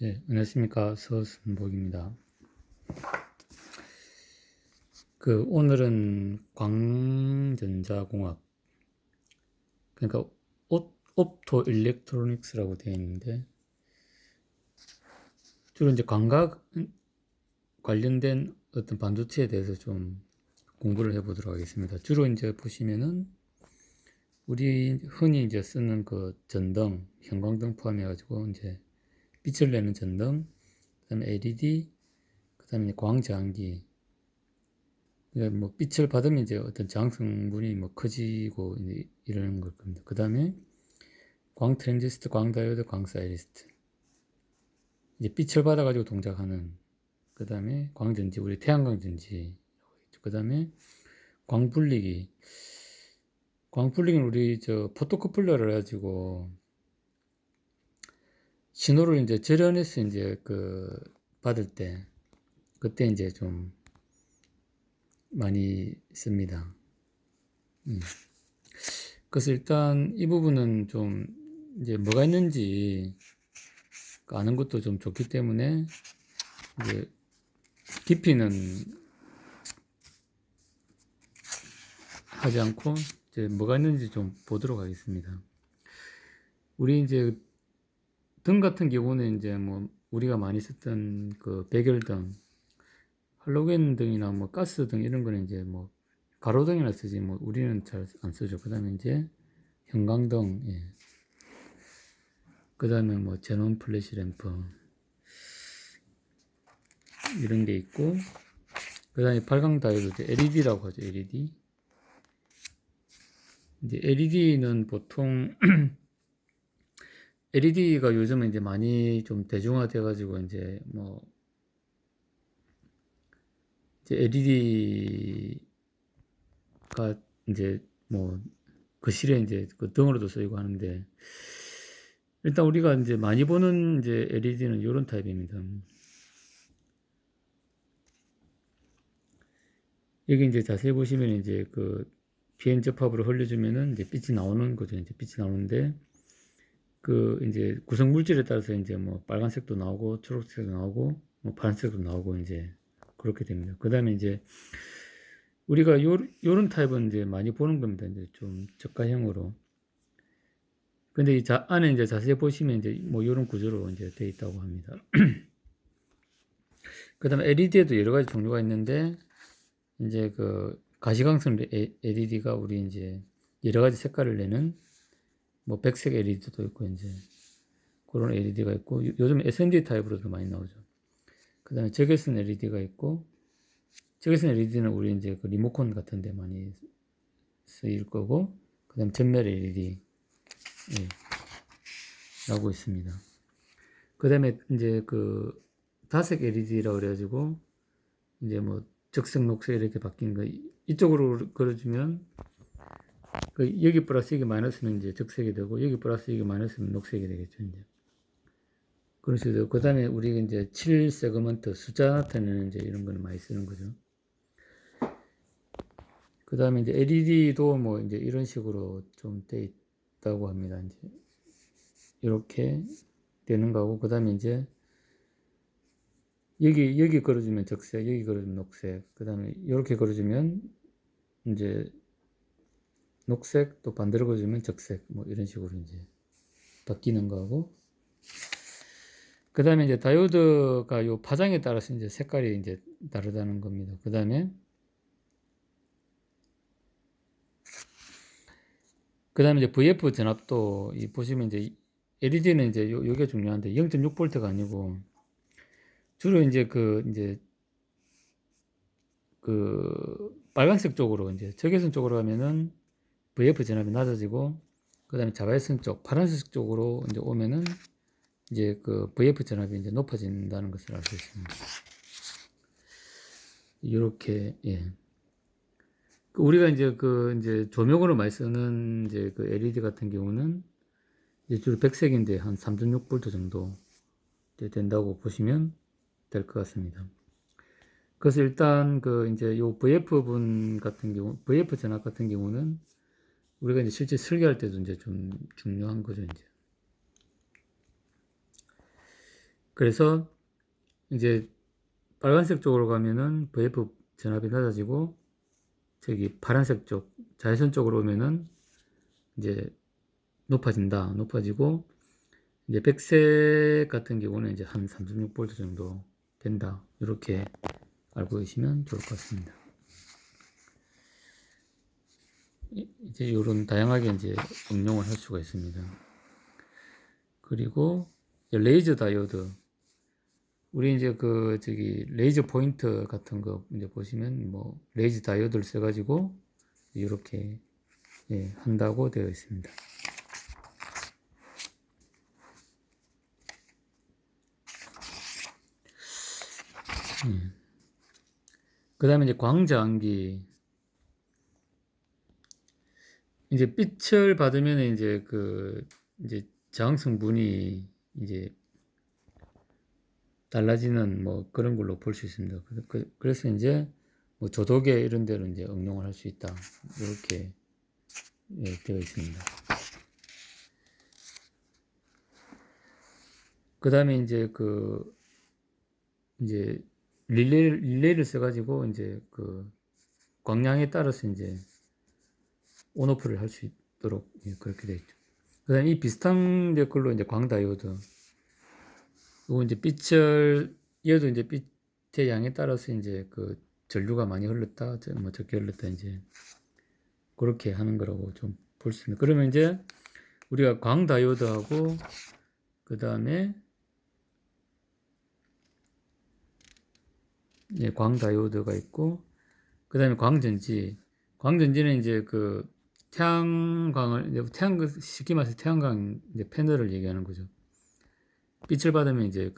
안녕하십니까. 서순복입니다. 오늘은 광전자공학, 그러니까 옵토 일렉트로닉스라고 되어 있는데, 주로 이제 광학 관련된 어떤 반도체에 대해서 좀 공부를 해보도록 하겠습니다. 주로 이제 보시면은, 우리 흔히 이제 쓰는 그 전등, 형광등 포함해가지고 이제 빛을 내는 전등, 그 다음에 LED, 그 다음에 광저항기, 그러니까 뭐 빛을 받으면 이제 어떤 저항 성분이 뭐 커지고 이제 이러는 걸 겁니다. 그 다음에 광 트랜지스터, 광 다이오드, 광 사이리스트. 이제 빛을 받아가지고 동작하는. 그 다음에 광전지, 우리 태양광 전지. 그 다음에 광 분리기. 광 분리기는 우리 포토커플러를 해가지고 신호를 이제 절연해서 이제 받을 때 그때 이제 좀 많이 씁니다. 그래서 일단 이 부분은 좀 이제 뭐가 있는지 아는 것도 좀 좋기 때문에 이제 깊이는 하지 않고 이제 뭐가 있는지 좀 보도록 하겠습니다. 우리 이제 등 같은 경우는 이제 뭐 우리가 많이 썼던 그 백열등, 할로겐 등이나 뭐 가스 등 이런 거는 이제 뭐 가로등이나 쓰지 뭐 우리는 잘 안 쓰죠. 그 다음에 이제 형광등, 그 다음에 뭐 제논 플래시 램프 이런 게 있고, 그 다음에 발광 다이오드, LED라고 하죠. LED. 이제 LED는 보통 LED가 요즘은 이제 많이 좀 대중화돼가지고 이제 뭐 이제 LED가 이제 뭐 거실에 이제 그 등으로도 쓰이고 하는데, 일단 우리가 이제 많이 보는 이제 LED는 이런 타입입니다. 여기 이제 자세히 보시면 이제 그 비엔 접합으로 흘려주면은 이제 빛이 나오는 거죠. 이제 빛이 나오는데, 이제 구성 물질에 따라서 이제 뭐 빨간색도 나오고 초록색도 나오고 뭐 파란색도 나오고 이제 그렇게 됩니다. 그 다음에 이제 우리가 요런 타입은 이제 많이 보는 겁니다. 이제 좀 저가형으로. 근데 이 안에 이제 자세히 보시면 이제 뭐 요런 구조로 이제 되어 있다고 합니다. 그 다음에 LED에도 여러 가지 종류가 있는데, 이제 가시광선 LED가 우리 이제 여러 가지 색깔을 내는 뭐 백색 LED도 있고 이제 그런 LED가 있고, 요즘 SMD 타입으로도 많이 나오죠. 그 다음에 적외선 LED가 있고, 적외선 LED는 우리 이제 그 리모컨 같은 데 많이 쓰일 거고, 그 다음에 전멸 LED, 라고 있습니다. 그 다음에 이제 다색 LED라고 그래가지고, 이제 뭐 적색, 녹색 이렇게 바뀌는 거, 이쪽으로 걸어주면, 여기 플러스 여기 마이너스면 이제 적색이 되고, 여기 플러스 여기 마이너스면 녹색이 되겠죠, 이제. 그런 식으로. 그 다음에 우리가 이제 7세그먼트 숫자 나타내는 이제 이런 거는 많이 쓰는 거죠. 그 다음에 이제 LED도 뭐 이제 이런 식으로 좀 돼 있다고 합니다. 이제 이렇게 되는 거고, 그 다음에 이제 여기 걸어주면 적색, 여기 걸어주면 녹색, 그 다음에 이렇게 걸어주면 이제 녹색, 또 반대로 걸어주면 적색, 뭐 이런 식으로 이제 바뀌는 거고, 그 다음에 이제 다이오드가 요 파장에 따라서 이제 색깔이 이제 다르다는 겁니다. 그 다음에 이제 VF 전압도 보시면 이제 LED는 이제 요게 중요한데 0.6V가 아니고, 주로 이제 빨간색 쪽으로 이제 적외선 쪽으로 가면은 VF 전압이 낮아지고, 그 다음에 자외선 쪽 파란색 쪽으로 이제 오면은 이제 VF 전압이 이제 높아진다는 것을 알 수 있습니다. 이렇게, 우리가 이제 이제 조명으로 많이 쓰는 이제 LED 같은 경우는 이제 주로 백색인데 한 3.6V 정도 된다고 보시면 될 것 같습니다. 그래서 일단 이제 요 VF 같은 경우, VF 전압 같은 경우는 우리가 이제 실제 설계할 때도 이제 좀 중요한 거죠, 이제. 그래서 이제 빨간색 쪽으로 가면은 VF 전압이 낮아지고, 저기 파란색 쪽 자외선 쪽으로 오면은 이제 높아지고, 이제 백색 같은 경우는 이제 한 36V 정도 된다, 이렇게 알고 계시면 좋을 것 같습니다. 이제 이런 다양하게 이제 응용을 할 수가 있습니다. 그리고 레이저 다이오드, 우리 이제 그 저기 레이저 포인터 같은 거 이제 보시면 뭐 레이저 다이오드를 써가지고 이렇게 한다고 되어 있습니다. 그 다음에 이제 광자안기, 이제 빛을 받으면 이제 이제 저항 성분이 이제 달라지는 뭐 그런 걸로 볼 수 있습니다. 그래서 이제 뭐 조도계 이런 데로 이제 응용을 할 수 있다, 이렇게 되어 있습니다. 그 다음에 이제 이제 릴레이를 써가지고 이제 광량에 따라서 이제 온오프를 할 수 있도록 그렇게 되어 있죠. 그 다음에 이 비슷한 걸로 이제 광다이오드, 이거 이제 얘도 이제 빛의 양에 따라서 이제 전류가 많이 흘렀다, 뭐 적게 흘렀다, 이제 그렇게 하는 거라고 좀 볼 수 있습니다. 그러면 이제 우리가 광다이오드하고 그 다음에 광다이오드가 있고, 그 다음에 광전지는 이제 태양광을, 쉽게 말해서 태양광 이제 패널을 얘기하는 거죠. 빛을 받으면 이제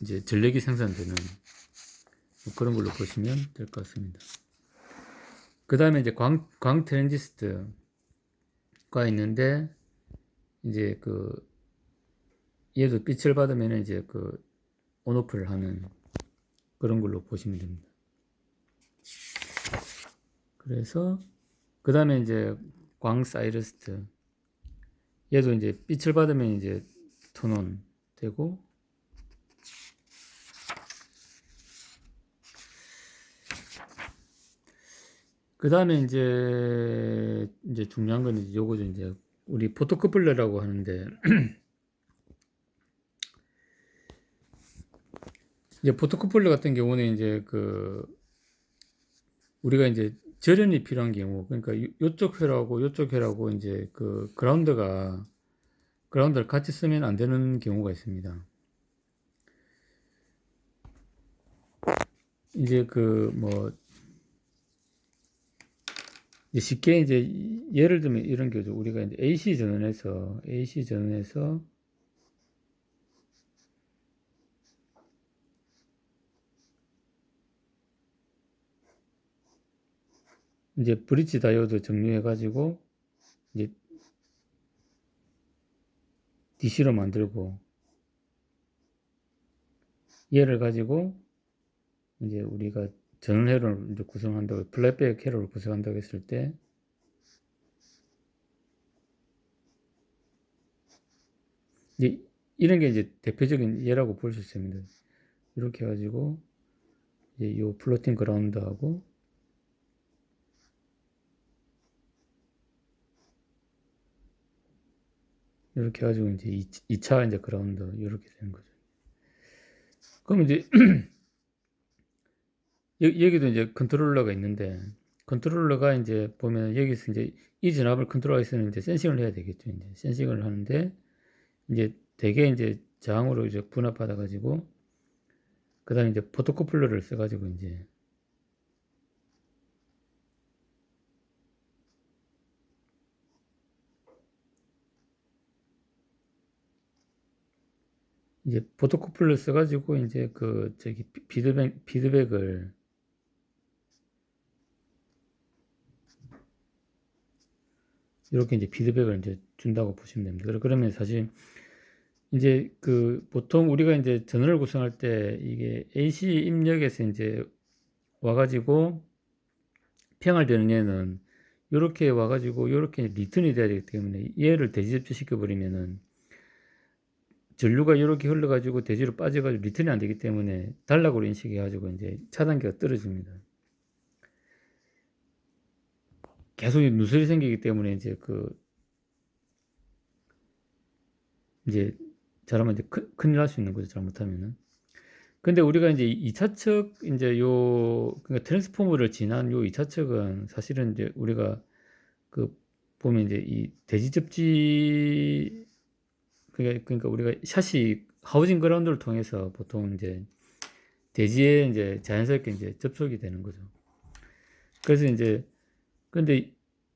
이제 전력이 생산되는 뭐 그런 걸로 보시면 될 것 같습니다. 그 다음에 이제 광 트랜지스터가 있는데, 이제 얘도 빛을 받으면 이제 온오프를 하는 그런 걸로 보시면 됩니다. 그래서 그 다음에 이제 광 사이러스트, 얘도 이제 빛을 받으면 이제 턴온 되고, 그 다음에 이제 중요한 건 이제 요거죠. 이제 우리 포토커플러라고 하는데 이제 포토커플러 같은 경우는 이제 우리가 이제 절연이 필요한 경우, 그러니까 요쪽 회로하고 요쪽 회로하고 이제 그라운드를 같이 쓰면 안 되는 경우가 있습니다. 이제 뭐 쉽게 이제 예를 들면 이런 거죠. 우리가 이제 AC 전원에서 이제 브릿지 다이오드 정류해 가지고 이제 DC로 만들고, 얘를 가지고 이제 우리가 전원 회로를 이제 구성한다고, 플랫백 회로를 구성한다고 했을 때, 이제 이런 게 이제 대표적인 예라고 볼 수 있습니다. 이렇게 해가지고 이제 요 플로팅 그라운드하고 이렇게 해가지고 이제 2차 이제 그라운드 이렇게 되는 거죠. 그럼 이제 여기도 이제 컨트롤러가 있는데, 컨트롤러가 이제 보면 여기서 이제 이 전압을 컨트롤하기 위해서는 이제 센싱을 해야 되겠죠. 이제 센싱을 하는데, 이제 대개 이제 저항으로 이제 분압받아 가지고, 그 다음에 이제 포토커플러를 써가지고 이제 포토커플러 써가지고 이제 저기 피드백을 이렇게 이제 피드백을 이제 준다고 보시면 됩니다. 그러면 사실 이제 보통 우리가 이제 전원을 구성할 때 이게 AC 입력에서 이제 와가지고 평활되는 얘는 이렇게 와가지고 이렇게 리턴이 돼야 되기 때문에, 얘를 대지접지 시켜버리면은 전류가 이렇게 흘러가지고 대지로 빠져가지고 리턴이 안 되기 때문에 단락으로 인식해가지고 이제 차단기가 떨어집니다. 계속 누설이 생기기 때문에 이제 이제 잘하면 이제 큰일 날 수 있는 거죠. 잘못하면은. 근데 우리가 이제 2차측 이제 그러니까 트랜스포머를 지난 요 2차측은 사실은 이제 우리가 보면 이제 이 대지 접지 그러니까 우리가 샷이 하우징 그라운드를 통해서 보통 이제 대지에 이제 자연스럽게 이제 접촉이 되는 거죠. 그래서 이제 근데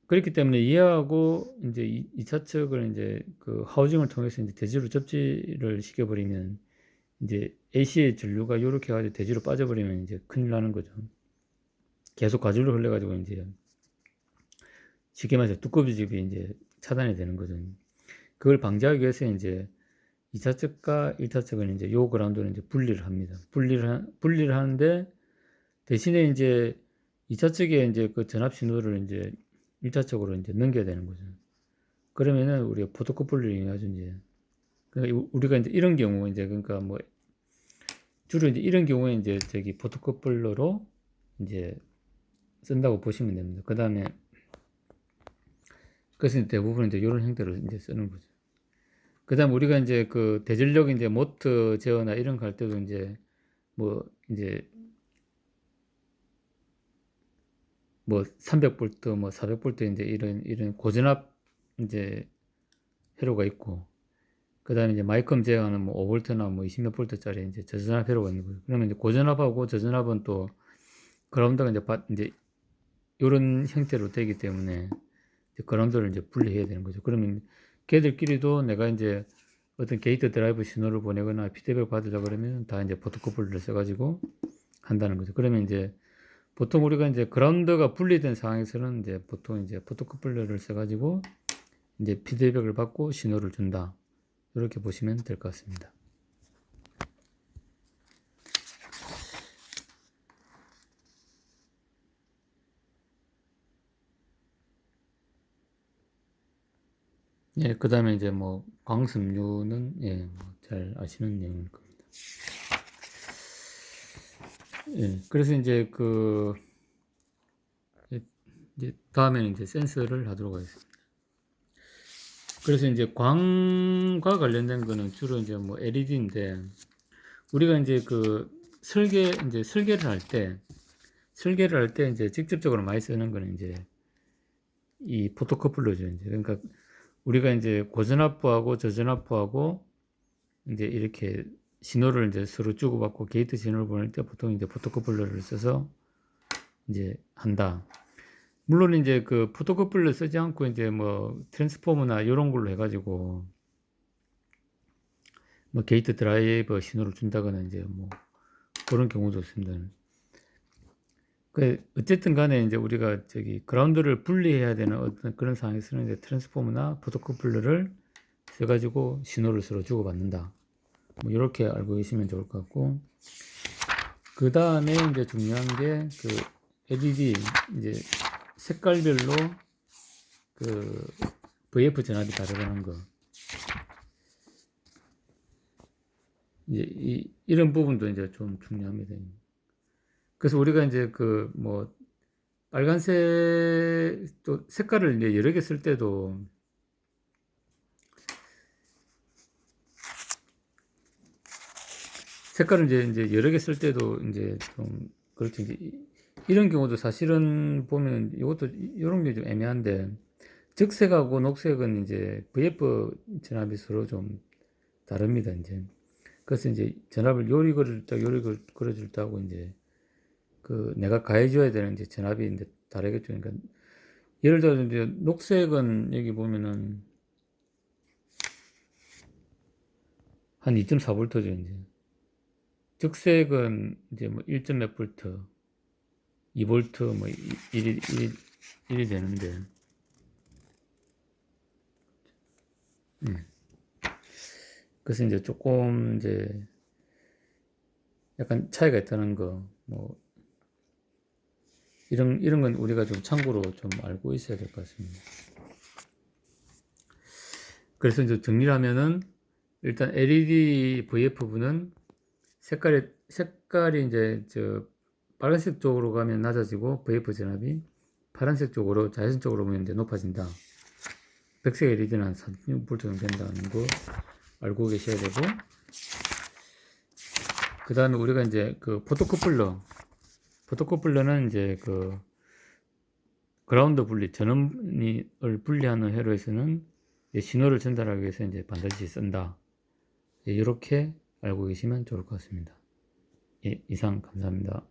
그렇기 때문에 이해하고 이제 2차측을 이제 하우징을 통해서 이제 대지로 접지를 시켜버리면 이제 AC의 전류가 이렇게 해가지고 대지로 빠져버리면 이제 큰일 나는 거죠. 계속 과전로 흘러가지고 이제 쉽게 말해서 두꺼비집이 이제 차단이 되는 거죠. 그걸 방지하기 위해서 이제 2차측과 1차측은 이제 요 그라운드를 이제 분리를 합니다. 분리를 하는데 대신에 이제 2차측에 이제 그 전압 신호를 이제 1차측으로 이제 넘겨야 되는 거죠. 그러면은 우리가 포토커플러를 이용해서 이제 그러니까 우리가 이제 이런 경우 이제 그러니까 뭐 주로 이제 이런 경우에 이제 포토커플러로 이제 쓴다고 보시면 됩니다. 그 다음에 그래서 대부분 이제 이런 형태로 이제 쓰는 거죠. 그 다음 우리가 이제 대전력 이제 모터 제어나 이런 거 할 때도 이제 이제 300V, 400V 이제 이런 고전압 이제 회로가 있고, 그 다음에 이제 마이컴 제어하는 5V나 20몇 V짜리 이제 저전압 회로가 있는 거예요. 그러면 이제 고전압하고 저전압은 또 그라운드가 이제 이런 형태로 되기 때문에 그라운드를 이제 분리해야 되는 거죠. 그러면 걔들끼리도 내가 이제 어떤 게이트 드라이브 신호를 보내거나 피드백 받으려 그러면 다 이제 포토커플러를 써가지고 한다는 거죠. 그러면 이제 보통 우리가 이제 그라운드가 분리된 상황에서는 이제 보통 이제 포토커플러를 써가지고 이제 피드백을 받고 신호를 준다. 이렇게 보시면 될 것 같습니다. 예, 그 다음에 이제 광섬유는 예, 잘 아시는 내용일 겁니다. 예, 그래서 이제 이제 다음에는 이제 센서를 하도록 하겠습니다. 그래서 이제 광과 관련된 거는 주로 이제 LED인데 우리가 이제 설계를 할 때 이제 직접적으로 많이 쓰는 거는 이제 이 포토커플러죠. 이제 그러니까 우리가 이제 고전압부하고 저전압부하고 이제 이렇게 신호를 이제 서로 주고받고 게이트 신호를 보낼 때 보통 이제 포토커플러를 써서 이제 한다. 물론 이제 포토커플러 쓰지 않고 이제 트랜스포머나 이런 걸로 해가지고 게이트 드라이버 신호를 준다거나 이제 그런 경우도 있습니다. 어쨌든 간에 이제 우리가 그라운드를 분리해야 되는 어떤 그런 상황에서는 이제 트랜스포머나 포토커플러를 써가지고 신호를 서로 주고받는다. 이렇게 알고 계시면 좋을 것 같고, 그 다음에 이제 중요한 게 LED 이제 색깔별로 VF 전압이 다르다는 거. 이제 이런 부분도 이제 좀 중요합니다. 그래서 우리가 이제 빨간색 또 색깔을 이제 여러 개 쓸 때도 색깔을 이제 여러 개 쓸 때도 이제 좀 그렇죠. 이제 이런 경우도 사실은 보면 이것도 이런 게 좀 애매한데 적색하고 녹색은 이제 VF 전압이 서로 좀 다릅니다. 이제 그래서 이제 전압을 요리 걸어줄 때 하고 이제 내가 가해줘야 되는 이제 전압이 이제 다르겠죠. 그러니까 예를 들어 이제 녹색은 여기 보면은 한 2.4V죠. 이제 적색은 이제 1. 몇 볼트, 2V 1이 되는데 그래서 이제 조금 이제 약간 차이가 있다는 거 이런 건 우리가 좀 참고로 좀 알고 있어야 될 것 같습니다. 그래서 이제 정리를 하면은 일단 LED VF부는 색깔이 이제 빨간색 쪽으로 가면 낮아지고 VF 전압이 파란색 쪽으로 자연적으로 보면 이제 높아진다. 백색 LED는 한 36V 정도 된다는 거 알고 계셔야 되고, 그 다음에 우리가 이제 그 포토커플러는 이제 그 그라운드 분리, 전원을 분리하는 회로에서는 신호를 전달하기 위해서 이제 반드시 쓴다. 이렇게 알고 계시면 좋을 것 같습니다. 예, 이상 감사합니다.